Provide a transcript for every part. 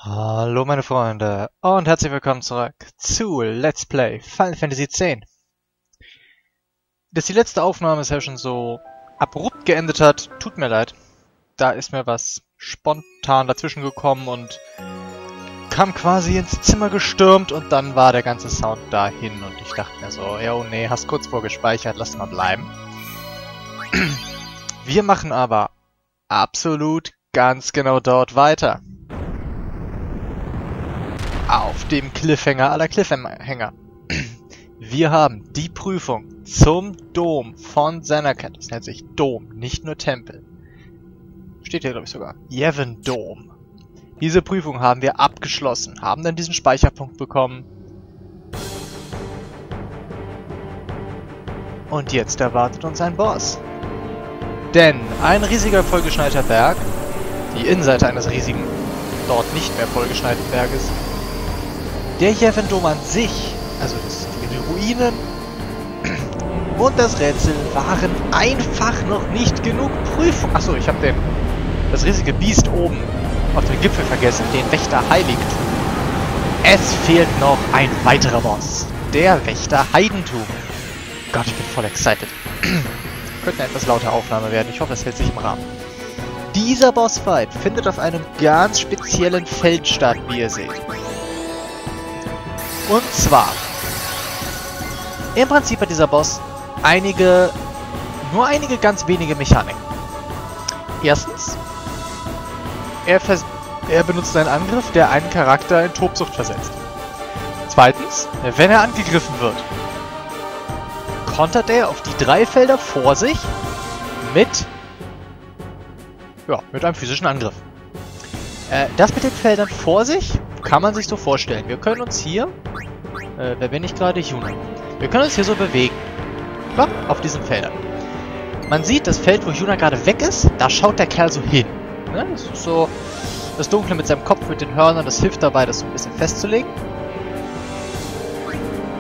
Hallo meine Freunde und herzlich willkommen zurück zu Let's Play Final Fantasy X. Dass die letzte Aufnahmesession so abrupt geendet hat, tut mir leid. Da ist mir was spontan dazwischen gekommen und kam quasi ins Zimmer gestürmt und dann war der ganze Sound dahin und ich dachte mir so, ja oh nee, hast kurz vorgespeichert, lass mal bleiben. Wir machen aber absolut ganz genau dort weiter. Auf dem Cliffhanger aller Cliffhanger. Wir haben die Prüfung zum Dom von Zanarkand. Das nennt sich Dom, nicht nur Tempel. Steht hier, glaube ich, sogar. Yevon Dom. Diese Prüfung haben wir abgeschlossen, haben dann diesen Speicherpunkt bekommen. Und jetzt erwartet uns ein Boss. Denn ein riesiger vollgeschneiter Berg, die Innenseite eines riesigen, dort nicht mehr vollgeschneiten Berges, der Yevon Dom an sich, also die Ruinen und das Rätsel waren einfach noch nicht genug Prüfung. Achso, ich habe das riesige Biest oben auf dem Gipfel vergessen, den Wächter Heiligtum. Es fehlt noch ein weiterer Boss, der Wächter Heidentum. Gott, ich bin voll excited. Könnte eine etwas laute Aufnahme werden, ich hoffe, es hält sich im Rahmen. Dieser Bossfight findet auf einem ganz speziellen Feld statt, wie ihr seht. Und zwar, im Prinzip hat dieser Boss nur einige ganz wenige Mechaniken. Erstens, er benutzt einen Angriff, der einen Charakter in Tobsucht versetzt. Zweitens, wenn er angegriffen wird, kontert er auf die 3 Felder vor sich mit einem physischen Angriff. Das mit den Feldern vor sich kann man sich so vorstellen. Wir können uns hier, wer bin ich gerade? Yuna. Wir können uns hier so bewegen. Ja, auf diesen Feldern. Man sieht, das Feld, wo Yuna gerade weg ist, da schaut der Kerl so hin. Ne? Das ist so das Dunkle mit seinem Kopf, mit den Hörnern, das hilft dabei, das so ein bisschen festzulegen.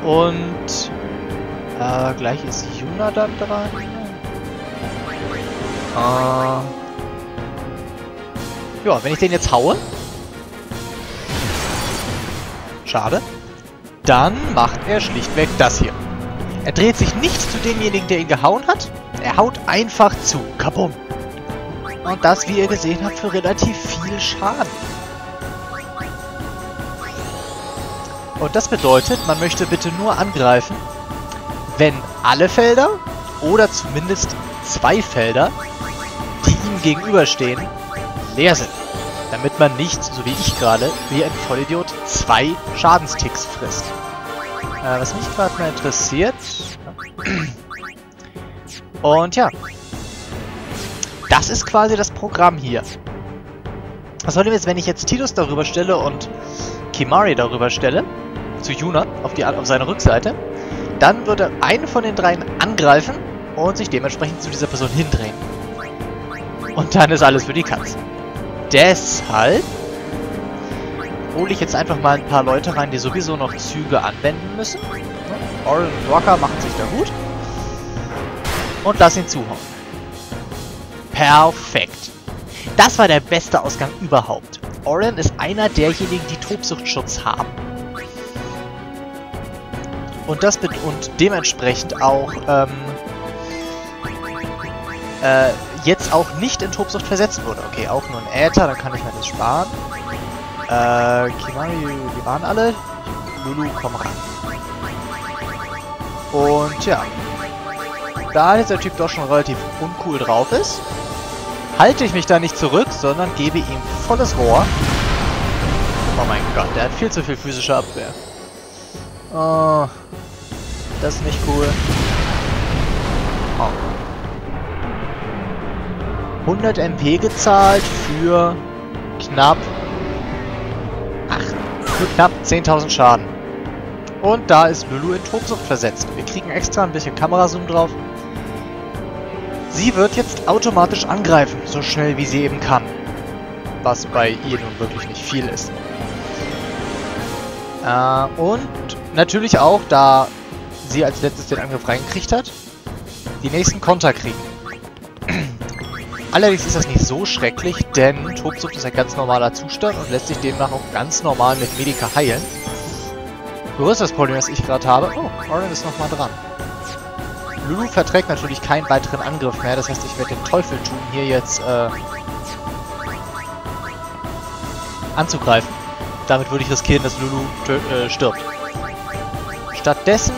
Und gleich ist Yuna dann dran. Ja, wenn ich den jetzt haue, schade, dann macht er schlichtweg das hier. Er dreht sich nicht zu demjenigen, der ihn gehauen hat. Er haut einfach zu. Kabum. Und das, wie ihr gesehen habt, für relativ viel Schaden. Und das bedeutet, man möchte bitte nur angreifen, wenn alle Felder oder zumindest 2 Felder, die ihm gegenüberstehen, leer sind. Damit man nicht, so wie ich gerade, wie ein Vollidiot, 2 Schadensticks frisst. Was mich gerade mal interessiert. Und ja. Das ist quasi das Programm hier. Was soll denn jetzt, wenn ich jetzt Tidus darüber stelle und Kimahri darüber stelle, zu Yuna, auf seine Rückseite, dann würde einen von den 3 angreifen und sich dementsprechend zu dieser Person hindrehen. Und dann ist alles für die Katz. Deshalb hole ich jetzt einfach mal ein paar Leute rein, die sowieso noch Züge anwenden müssen. Oren und Rocker machen sich da gut. Und lass ihn zuhauen. Perfekt. Das war der beste Ausgang überhaupt. Oren ist einer derjenigen, die Tobsuchtschutz haben. Und dementsprechend auch jetzt auch nicht in Tobsucht versetzt wurde. Okay, auch nur ein Äther, dann kann ich mir das sparen. Kimahri, die waren alle. Lulu, komm ran. Und ja. Da dieser Typ doch schon relativ uncool drauf ist, halte ich mich da nicht zurück, sondern gebe ihm volles Rohr. Oh mein Gott, der hat viel zu viel physische Abwehr. Oh, das ist nicht cool. Oh. 100 MP gezahlt für knapp 10.000 Schaden. Und da ist Lulu in Tobsucht versetzt. Wir kriegen extra ein bisschen Kamerazoom drauf. Sie wird jetzt automatisch angreifen, so schnell wie sie eben kann. Was bei ihr nun wirklich nicht viel ist. Und natürlich auch, da sie als letztes den Angriff reingekriegt hat, die nächsten Konter kriegen. Allerdings ist das nicht so schrecklich, denn Tobsucht ist ein ganz normaler Zustand und lässt sich demnach auch ganz normal mit Medika heilen. Größtes Problem, das ich gerade habe... Oh, Oren ist nochmal dran. Lulu verträgt natürlich keinen weiteren Angriff mehr, das heißt, ich werde den Teufel tun, hier jetzt anzugreifen. Damit würde ich riskieren, dass Lulu stirbt. Stattdessen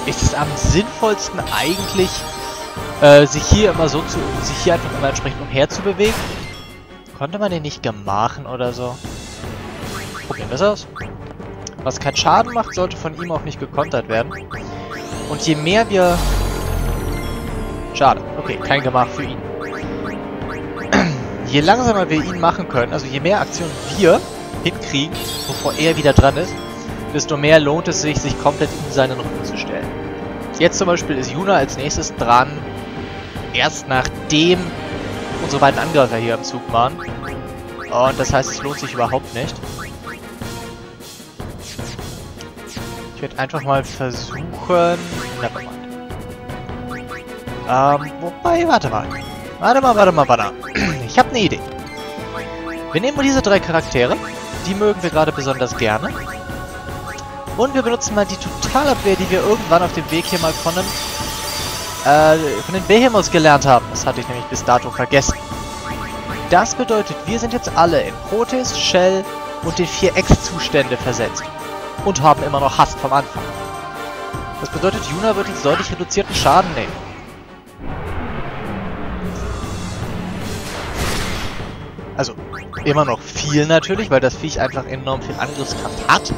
ist es am sinnvollsten eigentlich, sich hier einfach immer entsprechend umherzubewegen. Konnte man den nicht gemachen oder so? Probieren wir es aus. Was keinen Schaden macht, sollte von ihm auch nicht gekontert werden. Und je mehr wir... Schade. Okay, kein Gemach für ihn. Je langsamer wir ihn machen können, also je mehr Aktionen wir hinkriegen, bevor er wieder dran ist, desto mehr lohnt es sich, sich komplett in seinen Rücken zu stellen. Jetzt zum Beispiel ist Yuna als nächstes dran, erst nachdem unsere beiden Angreifer hier am Zug waren. Und das heißt, es lohnt sich überhaupt nicht. Ich werde einfach mal versuchen... Wobei, warte mal. Warte. Ich habe eine Idee. Wir nehmen mal diese 3 Charaktere. Die mögen wir gerade besonders gerne. Und wir benutzen mal die Totalabwehr, die wir irgendwann auf dem Weg hier mal von den Behemoths gelernt haben. Das hatte ich nämlich bis dato vergessen. Das bedeutet, wir sind jetzt alle in Protist, Shell und den 4 Ex-Zustände versetzt. Und haben immer noch Hast vom Anfang. Das bedeutet, Yuna wird jetzt deutlich reduzierten Schaden nehmen. Also, immer noch viel natürlich, weil das Viech einfach enorm viel Angriffskraft hat.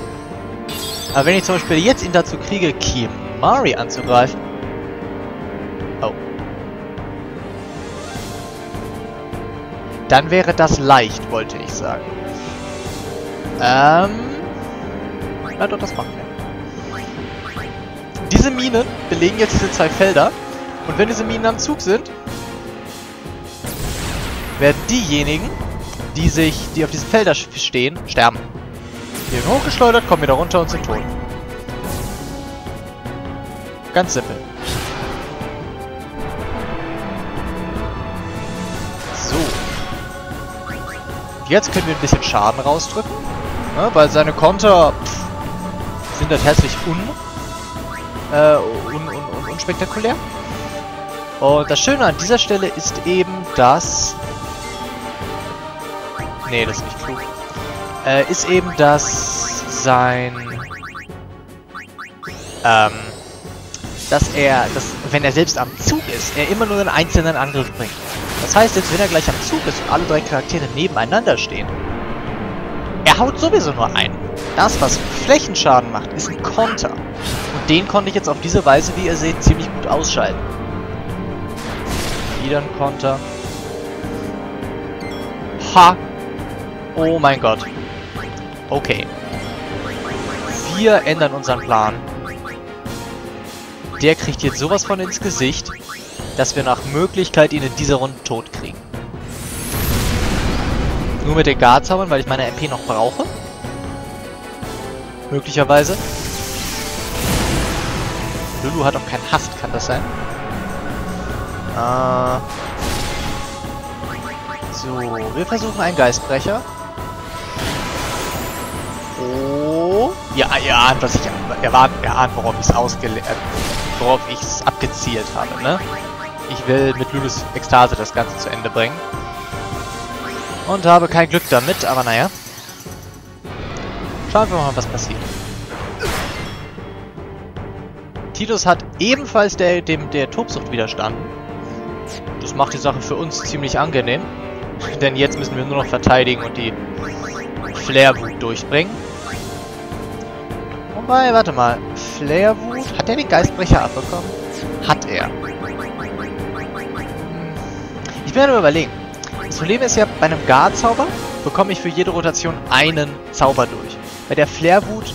Aber wenn ich zum Beispiel jetzt ihn dazu kriege, Kimari anzugreifen... Oh. Dann wäre das leicht, wollte ich sagen. Na doch, das machen wir. Diese Minen belegen jetzt diese 2 Felder. Und wenn diese Minen am Zug sind, werden diejenigen, die auf diesen Feldern stehen, sterben. Die werden hochgeschleudert, kommen wieder runter und sind tot. Ganz simpel. So. Jetzt können wir ein bisschen Schaden rausdrücken. Ja, weil seine Konter sind halt herzlich unspektakulär. Und das Schöne an dieser Stelle ist eben, dass... Nee, das ist nicht klug. Ist eben, dass wenn er selbst am Zug ist, er immer nur einen einzelnen Angriff bringt. Das heißt, jetzt wenn er gleich am Zug ist und alle 3 Charaktere nebeneinander stehen, er haut sowieso nur einen. Das, was Flächenschaden macht, ist ein Konter. Und den konnte ich jetzt auf diese Weise, wie ihr seht, ziemlich gut ausschalten. Wieder ein Konter. Ha! Oh mein Gott. Okay. Wir ändern unseren Plan. Der kriegt jetzt sowas von ins Gesicht, dass wir nach Möglichkeit ihn in dieser Runde tot kriegen. Nur mit den Garzaubern, weil ich meine MP noch brauche. Möglicherweise. Lulu hat auch keinen Hast, kann das sein? So, wir versuchen einen Geistbrecher. Oh. Ja, ihr ahnt, was ich erahnt, worauf ich es abgezielt habe, ne? Ich will mit Lulus Ekstase das Ganze zu Ende bringen. Und habe kein Glück damit, aber naja. Schauen wir mal, was passiert. Titus hat ebenfalls der Tobsucht widerstanden. Das macht die Sache für uns ziemlich angenehm. Denn jetzt müssen wir nur noch verteidigen und die Flairwut durchbringen. Wobei, warte mal. Flairwut, hat er den Geistbrecher abbekommen? Hat er. Ich bin am Überlegen. Das Problem ist ja, bei einem Gar-Zauber bekomme ich für jede Rotation einen Zauber durch. Bei der Flairwut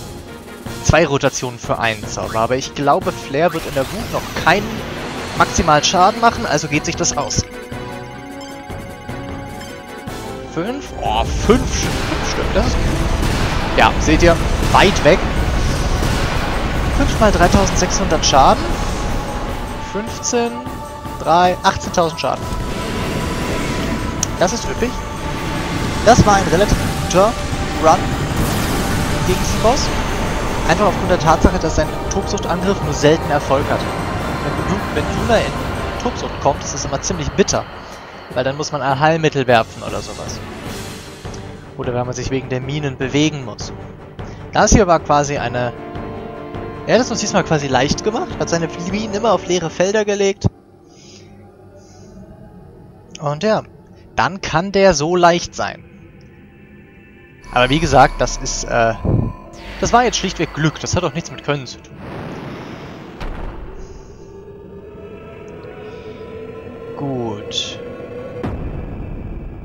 2 Rotationen für einen Zauber. Aber ich glaube, Flair wird in der Wut noch keinen maximalen Schaden machen, also geht sich das aus. 5? Oh, 5 Stück, das ist gut. Ja, seht ihr, weit weg. 5 mal 3600 Schaden. 15. 3, 18.000 Schaden. Das ist üppig. Das war ein relativ guter Run gegen diesen Boss. Einfach aufgrund der Tatsache, dass sein Tobsuchtangriff nur selten Erfolg hat. Wenn Yuna in Tobsucht kommt, ist das immer ziemlich bitter. Weil dann muss man ein Heilmittel werfen oder sowas. Oder wenn man sich wegen der Minen bewegen muss. Das hier war quasi eine... Er hat es uns diesmal quasi leicht gemacht, hat seine Minen immer auf leere Felder gelegt. Und ja, dann kann der so leicht sein. Aber wie gesagt, das ist, das war jetzt schlichtweg Glück. Das hat auch nichts mit Können zu tun. Gut.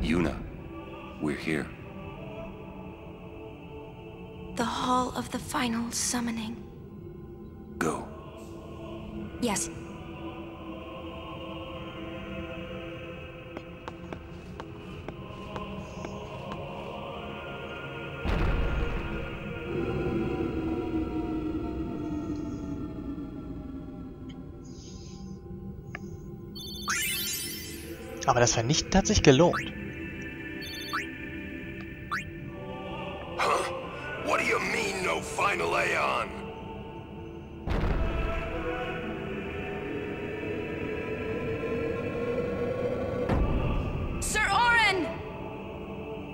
Yuna, we're here. The Hall of the Final Summoning. Go. Yes. Aber das Vernichten hat sich gelohnt. Huh? What do you mean, no final Aeon? Sir Orin!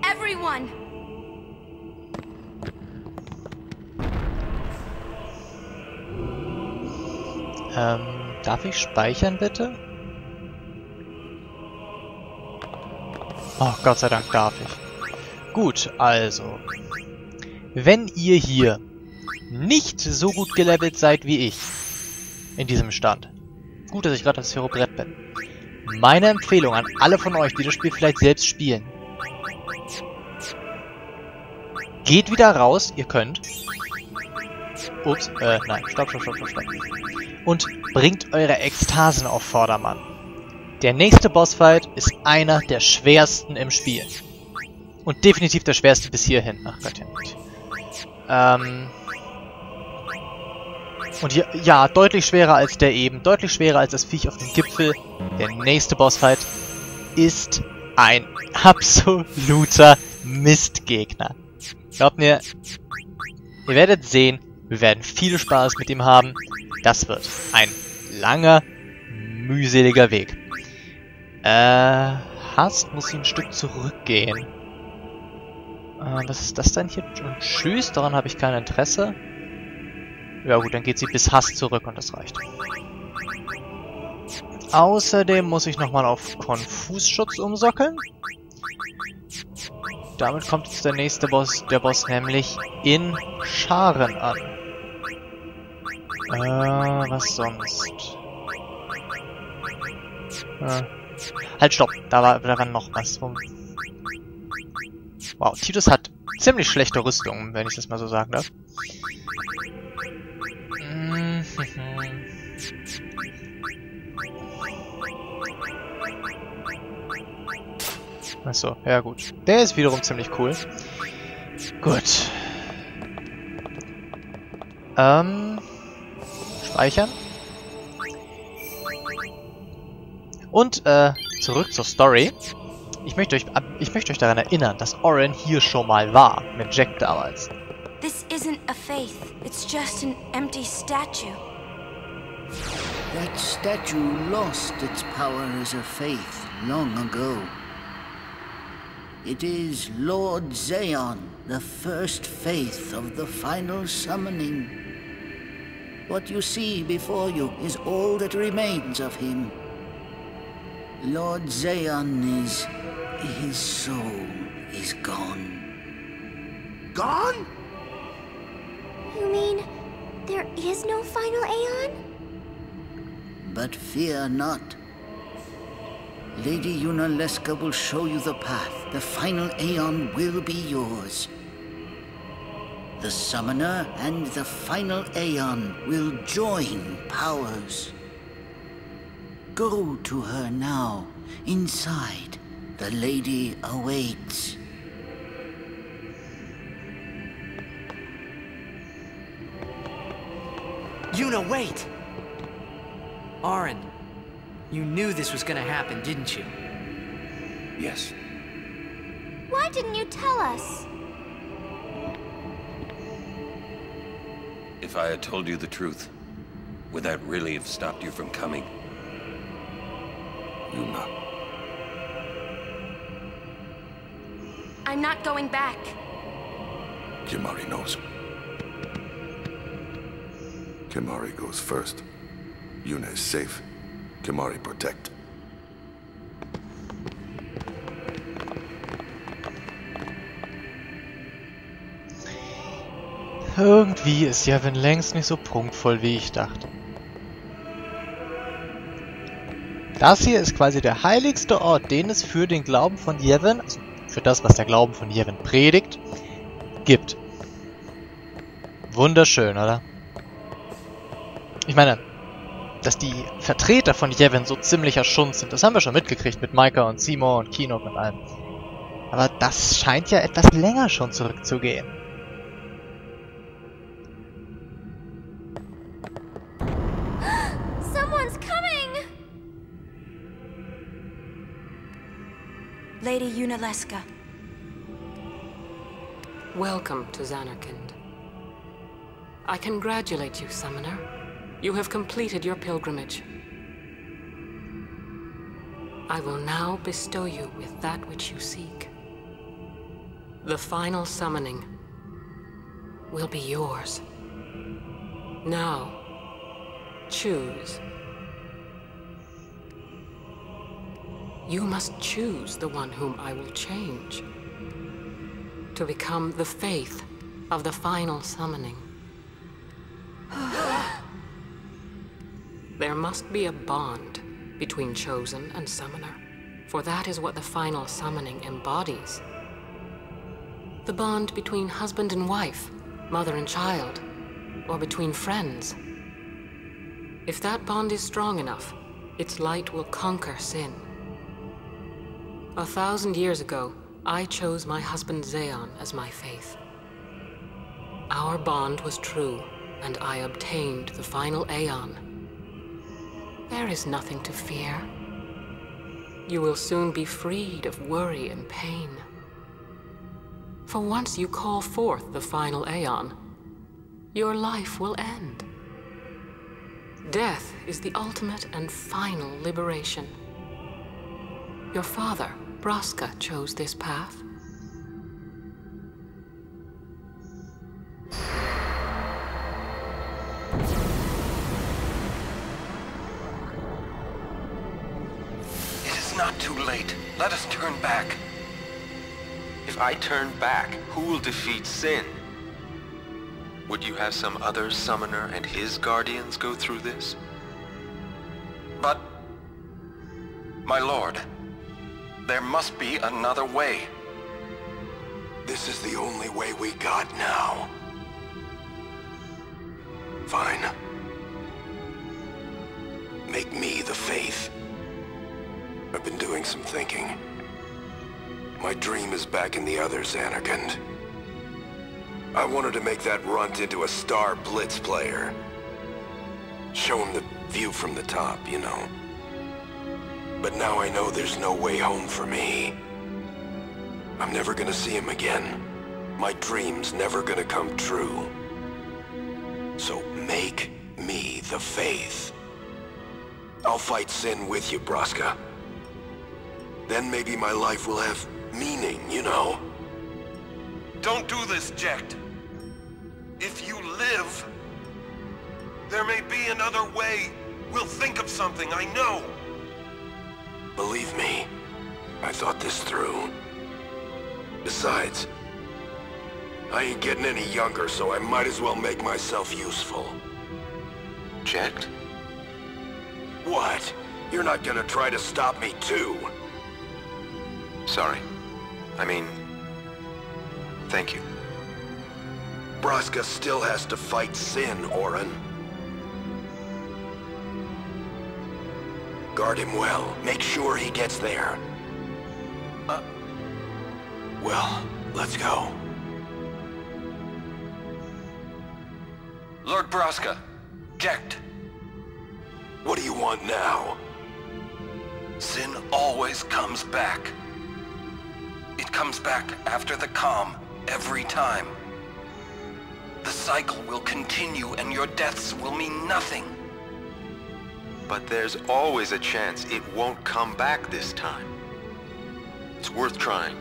Everyone! Darf ich speichern, bitte? Oh, Gott sei Dank darf ich. Gut, also. Wenn ihr hier nicht so gut gelevelt seid wie ich, in diesem Stand. Gut, dass ich gerade das Hero-Brett bin. Meine Empfehlung an alle von euch, die das Spiel vielleicht selbst spielen. Geht wieder raus, ihr könnt. Ups, nein, stopp. Und bringt eure Ekstasen auf Vordermann. Der nächste Bossfight ist einer der schwersten im Spiel. Und definitiv der schwerste bis hierhin. Ach Gott, ja nicht. Und hier, ja, deutlich schwerer als der eben. Deutlich schwerer als das Viech auf dem Gipfel. Der nächste Bossfight ist ein absoluter Mistgegner. Glaubt mir, ihr werdet sehen, wir werden viel Spaß mit ihm haben. Das wird ein langer, mühseliger Weg. Hast muss sie ein Stück zurückgehen. Was ist das denn hier? Und tschüss, daran habe ich kein Interesse. Ja gut, dann geht sie bis Hass zurück und das reicht. Außerdem muss ich nochmal auf Konfusschutz umsockeln. Damit kommt jetzt der nächste Boss, nämlich in Scharen an. Was sonst? Halt, stopp. Da war noch was. Wow, Titus hat ziemlich schlechte Rüstung, wenn ich das mal so sagen darf. Achso, ja gut. Der ist wiederum ziemlich cool. Gut. Speichern. Und, zurück zur Story. Ich möchte euch daran erinnern, dass Orin hier schon mal war, mit Jack damals. This isn't a faith. It's just an empty statue. That statue lost its power as a faith long ago. It is Lord Zeon, the first faith of the final summoning. What you see before you is all that remains of him. Lord Zeon is... his soul is gone. Gone? You mean there is no final Aeon? But fear not. Lady Yunalesca will show you the path. The final Aeon will be yours. The Summoner and the final Aeon will join powers. Go to her now. Inside, the lady awaits. Yuna, wait! Orin, You knew this was gonna happen, didn't you? Yes. Why didn't you tell us? If I had told you the truth, would that really have stopped you from coming? Yuna. I'm not going back. Kimahri knows. Kimahri goes first. Yuna is safe. Kimahri protect. Irgendwie ist Yevon längst nicht so prunkvoll, wie ich dachte. Das hier ist quasi der heiligste Ort, den es für den Glauben von Yevon, also für das, was der Glauben von Yevon predigt, gibt. Wunderschön, oder? Ich meine, dass die Vertreter von Yevon so ziemlicher Schund sind, das haben wir schon mitgekriegt mit Micah und Seymour und Kinok und allem. Aber das scheint ja etwas länger schon zurückzugehen. Someone's coming! Lady Yunalesca. Welcome to Zanarkand. I congratulate you, Summoner. You have completed your pilgrimage. I will now bestow you with that which you seek. The final summoning will be yours. Now, choose. You must choose the one whom I will change to become the faith of the final summoning. There must be a bond between Chosen and Summoner, for that is what the final summoning embodies. The bond between husband and wife, mother and child, or between friends. If that bond is strong enough, its light will conquer sin. 1,000 years ago, I chose my husband Zeon as my faith. Our bond was true, and I obtained the final Aeon. There is nothing to fear. You will soon be freed of worry and pain. For once you call forth the final Aeon, your life will end. Death is the ultimate and final liberation. Your father, Braska, chose this path. It is not too late. Let us turn back. If I turn back, who will defeat sin? Would you have some other summoner and his guardians go through this? But, my lord, there must be another way. This is the only way we got now. Fine. Make me the faith. I've been doing some thinking. My dream is back in the other Zanarkand. I wanted to make that runt into a star blitz player. Show him the view from the top, you know. But now I know there's no way home for me. I'm never gonna see him again. My dream's never gonna come true. So make me the faith. I'll fight sin with you, Braska. Then maybe my life will have meaning, you know? Don't do this, Jecht. If you live, there may be another way. We'll think of something, I know. Believe me, I thought this through. Besides, I ain't getting any younger, so I might as well make myself useful. Jecht? What? You're not gonna try to stop me too? Sorry. I mean, thank you. Braska still has to fight sin, Orin. Guard him well. Make sure he gets there. Well, let's go. Lord Braska, Jecht. What do you want now? Sin always comes back. It comes back after the calm, every time. The cycle will continue and your deaths will mean nothing. But there's always a chance it won't come back this time. It's worth trying.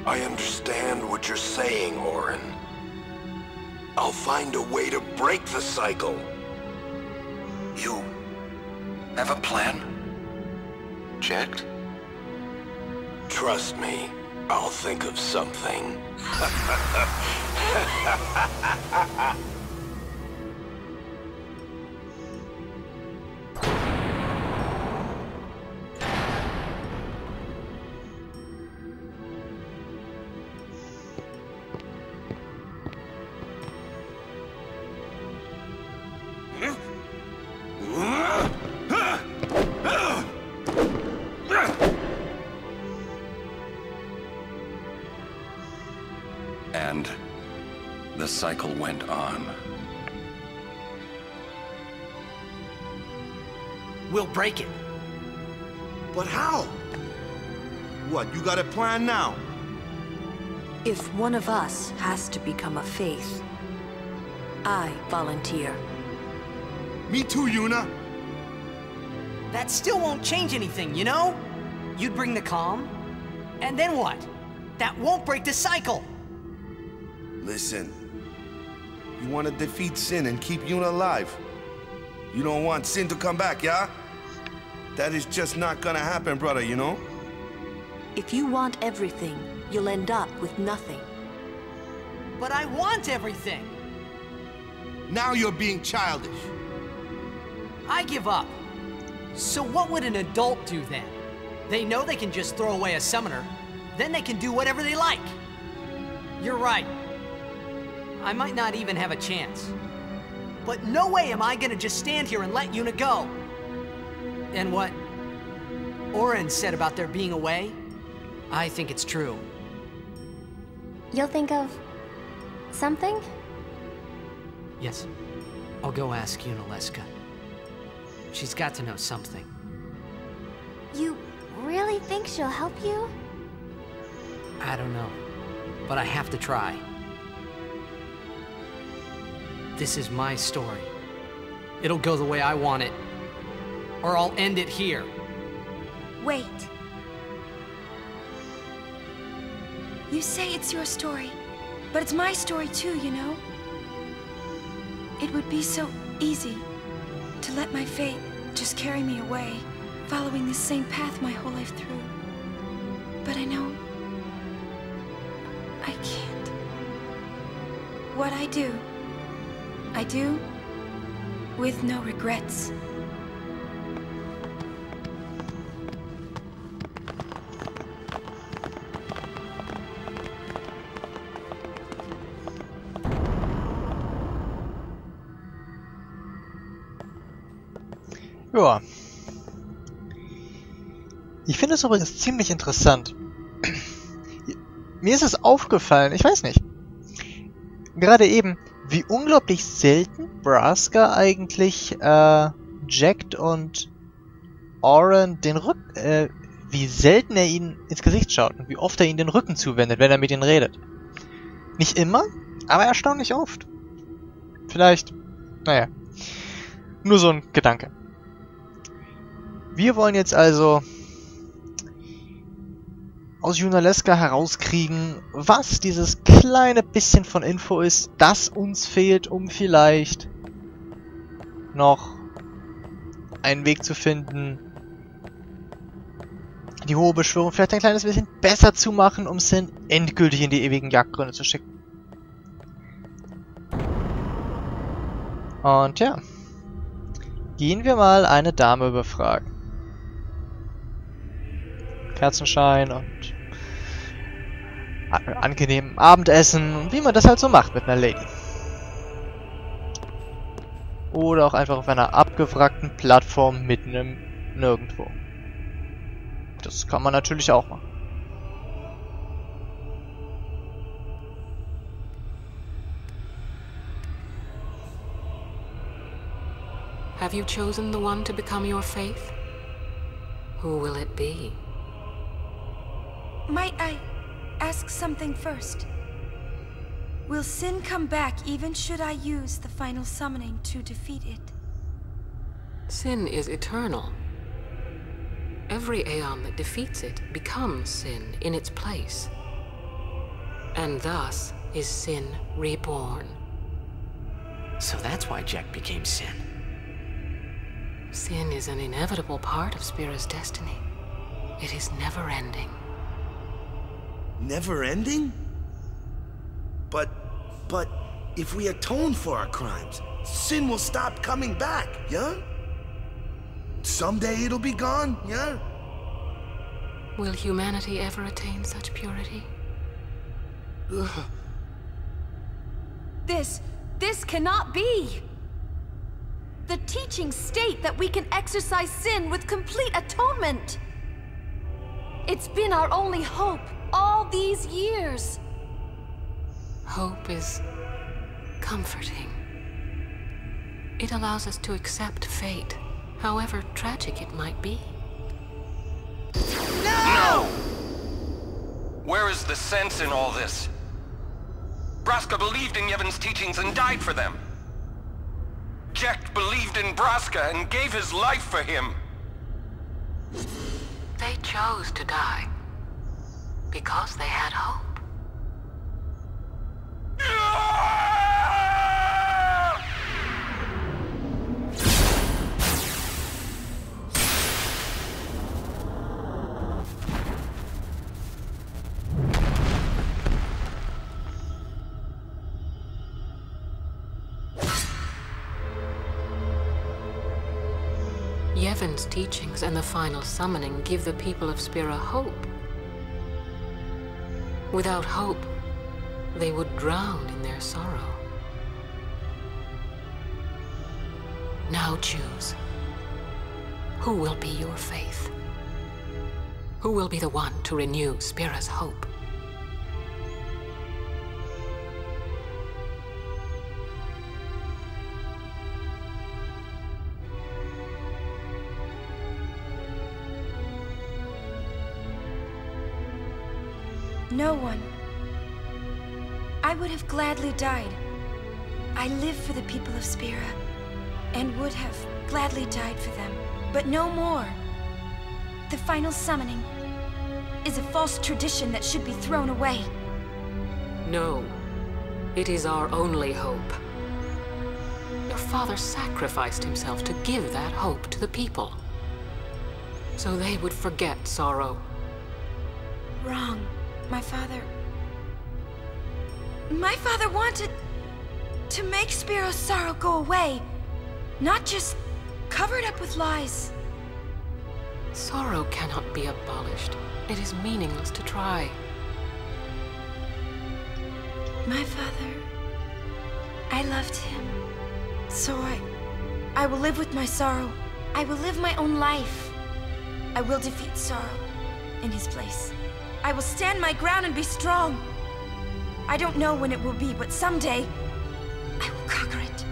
I understand what you're saying, Orin. I'll find a way to break the cycle. You have a plan? Checked? Trust me, I'll think of something. And the cycle went on. We'll break it. But how? What, you got a plan now? If one of us has to become a faith, I volunteer. Me too, Yuna. That still won't change anything, you know? You'd bring the calm, and then what? That won't break the cycle. Listen, you want to defeat Sin and keep Yuna alive. You don't want Sin to come back, yeah? That is just not gonna happen, brother, you know? If you want everything, you'll end up with nothing. But I want everything. Now you're being childish. I give up. So what would an adult do then? They know they can just throw away a summoner, then they can do whatever they like. You're right. I might not even have a chance. But no way am I gonna just stand here and let Yuna go. And what Orin said about there being a way, I think it's true. You'll think of something? Yes. I'll go ask Yunalesca. She's got to know something. You really think she'll help you? I don't know. But I have to try. This is my story. It'll go the way I want it. Or I'll end it here. Wait. You say it's your story, but it's my story too, you know? It would be so easy to let my fate just carry me away, following this same path my whole life through. But I know I can't. What I do with no regrets. Ja. Ich finde es übrigens ziemlich interessant. Mir ist es aufgefallen, ich weiß nicht, gerade eben, wie unglaublich selten Braska eigentlich Jack und Orin den Rücken, wie selten er ihnen ins Gesicht schaut und wie oft er ihnen den Rücken zuwendet, wenn er mit ihnen redet. Nicht immer, aber erstaunlich oft. Vielleicht, naja, nur so ein Gedanke. Wir wollen jetzt also aus Yunalesca herauskriegen, was dieses kleine bisschen von Info ist, das uns fehlt, um vielleicht noch einen Weg zu finden, die hohe Beschwörung vielleicht ein kleines bisschen besser zu machen, um Sin endgültig in die ewigen Jagdgründe zu schicken. Und ja, gehen wir mal eine Dame befragen. Kerzenschein und angenehmen Abendessen und wie man das halt so macht mit einer Lady. Oder auch einfach auf einer abgewrackten Plattform mitten im Nirgendwo. Das kann man natürlich auch machen. Have you chosen the one to become your faith? Who will it be? Might I ask something first? Will Sin come back even should I use the final summoning to defeat it? Sin is eternal. Every Aeon that defeats it becomes Sin in its place. And thus is Sin reborn. So that's why Jack became Sin. Sin is an inevitable part of Spira's destiny. It is never-ending. Never-ending? But if we atone for our crimes, Sin will stop coming back, yeah? Someday it'll be gone, yeah? Will humanity ever attain such purity? Ugh. This cannot be! The teachings state that we can exorcise sin with complete atonement! It's been our only hope all these years! Hope is comforting. It allows us to accept fate, however tragic it might be. No! Where is the sense in all this? Braska believed in Yevon's teachings and died for them. Jack believed in Braska and gave his life for him. They chose to die because they had hope. Yevon's teachings and the final summoning give the people of Spira hope. Without hope, they would drown in their sorrow. Now choose. Who will be your faith? Who will be the one to renew Spira's hope? No one. I would have gladly died. I live for the people of Spira, and would have gladly died for them, but no more. The final summoning is a false tradition that should be thrown away. No, it is our only hope. Your father sacrificed himself to give that hope to the people, so they would forget sorrow. Wrong. My father wanted to make Spiro's sorrow go away, not just covered up with lies. Sorrow cannot be abolished. It is meaningless to try. My father, I loved him. So I will live with my sorrow. I will live my own life. I will defeat sorrow in his place. I will stand my ground and be strong. I don't know when it will be, but someday I will conquer it.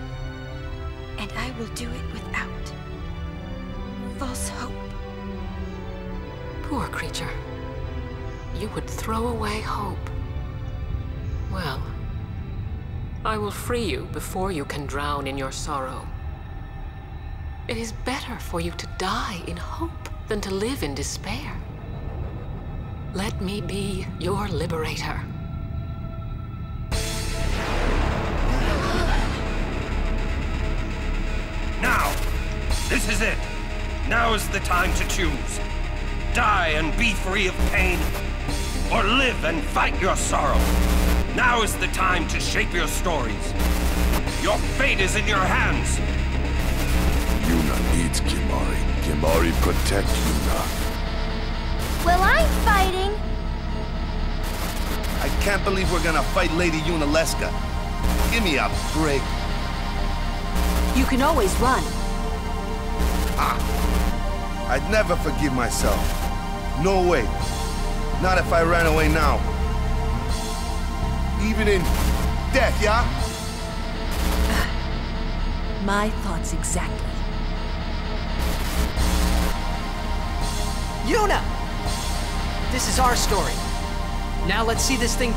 And I will do it without false hope. Poor creature. You would throw away hope. Well, I will free you before you can drown in your sorrow. It is better for you to die in hope than to live in despair. Let me be your liberator. Now! This is it! Now is the time to choose. Die and be free of pain, or live and fight your sorrow. Now is the time to shape your stories. Your fate is in your hands. Yuna needs Kimahri. Kimahri protect Yuna. Well, I'm fighting. I can't believe we're gonna fight Lady Yunalesca. Give me a break. You can always run. I'd never forgive myself. No way. Not if I ran away now. Even in death, yeah? My thoughts exactly. Yuna! This is our story. Now let's see this thing